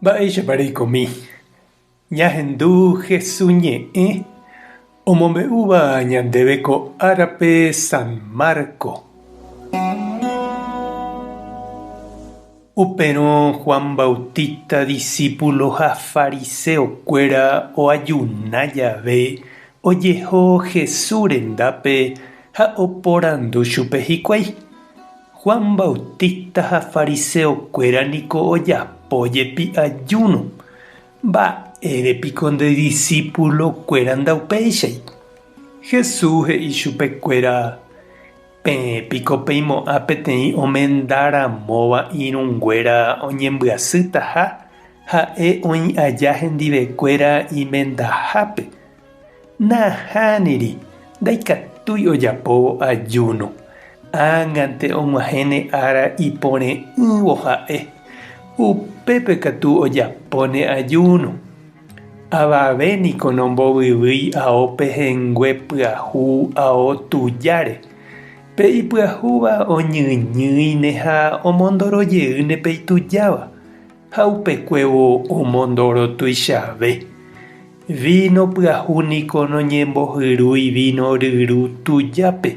Mba'éichapareikomi. Ñahendu Jesús ñe'ẽ omombe'úva ñandéve ko árape San Marco. Upérõ Juan Bautista discípulo ha fariseokuéra oajuna jave ojeho Jesús rendápe ha oporandu chupe hikuái. Juan Bautista ha fariseokuéra niko ojapójepi ajúno. Mba'érepiko nde discípulokuéra ndaupéichai. Jesús he'i chupekuéra peẽpiko peimo'ã peteĩ omendaramóva irũnguéra oñembyasýta ha'e oĩ aja hendivekuéra imendahápe. Nahániri ndaikatúi ojapóvo ajúno. Ág̃ante og̃uahẽne ára ipore'ỹvo ha'e. Upépe katu ojapóne ajúno. Avavéniko nombovyvýi ao pehengue pyahu ao tujáre. Pe ipyahúva oñyĩñyĩne ha omondorojeýne pe itujáva. Ha upekuévo omondoro tuichave. Vino pyahúniko noñembohyrúi vino ryru tujápe.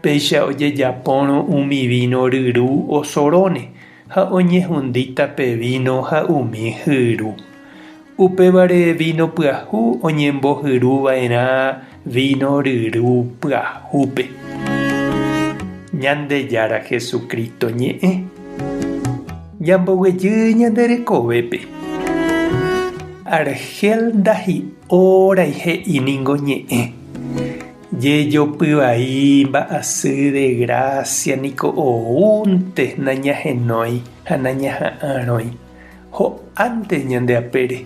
Péicha ojejapórõ umi vino ryru osorone ha oñehũndíta pe vino ha umi hyru. Upévare vino pyahu oñembohyruva'erã vino ryru pyahúpe. Ñandejára Jesucristo ñe'ẽ. Ñamboguejy ñanderekovépe. Argel ndahi'óraihe'íniko ñe'ẽ. Jejopy mba'asy de gracia niko oúnte nañahenói ha nañaha'ãrõi. Ho'ánte ñande apére.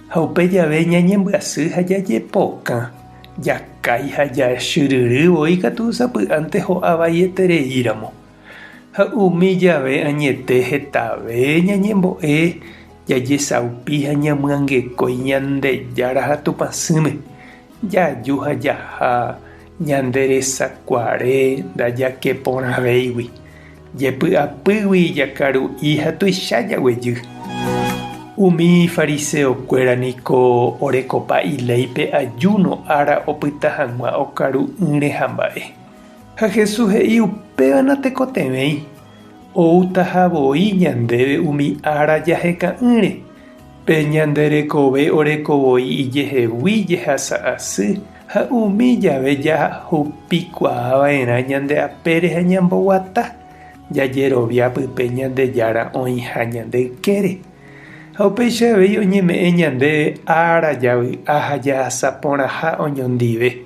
Ha upe jave ñañembyasy ha jajepokã. Jakái ha jachyryryvoi katu sapy'ánte ho'avaietereíramo. Ha umi jave añete hetave ñañembo'e jajesaupi ha ñamyangekói Ñandejára ha Tupãsýme. Jaju ha jaha ñanderesakuare ndajakeporãvéigui. Jepy'apýgui jakaru'i ha tuicha jaguejy. Umi fariseokuéra niko orekopa iléipe ajúno ára opyta hag̃ua okaru'ỹre ha mba'e. Ha Jesús he'i upéva natekotevẽi. Outa havoi ñandéve umi ára jaheka'ỹre. Pe ñanderekove orekovoi ijehegui jehasa asy ha umi jave jahupikuaava'erã ñande apére ha ñamboguata. Jajerovia pype Ñandejára oĩha ñande ykére. Ha upeichavéi oñeme'ẽ ñande ára javy'a ha jahasa porãha oñondive.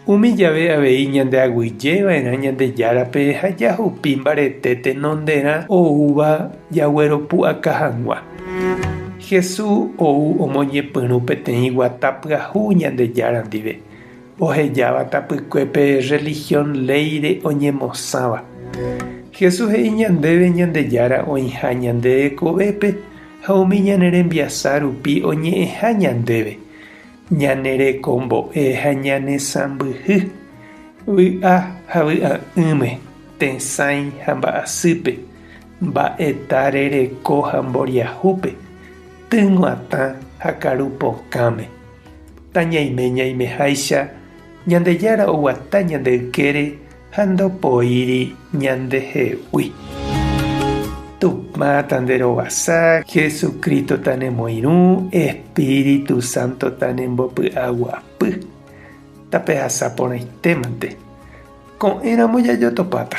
Umi jave avei ñande aguyjéva'erã Ñandejárape ha jahupi mbarete tenonderã oúva jagueropu'aka hag̃ua. Jesús ou omoñepyrũ peteĩ guata pyahu Ñandejára ndive. Ohejáva tapykuépe religión leire oñemosãva. Jesús he'i ñandéve Ñandejára oĩha ñanderekovépe ha umi ñanerembiasa rupi oñe'ẽha ñandéve. Ñanerekombo'e ha ñanesãmbyhy. Vy'a ha vy'a'ỹme, tesãi ha mba'asýpe, mba'eta rereko ha mboriahúpe, tyguatã ha karupokãme. Tañaimeháicha Ñandejára oguata ñande ykére ha ndopoíri ñandehegui. Tupã tanderovasa, Jesucristo tanemoirũ, Espíritu Santo tanembopy'aguapy. Tape hasaporãitémante. Ko'ẽramo jajotopáta.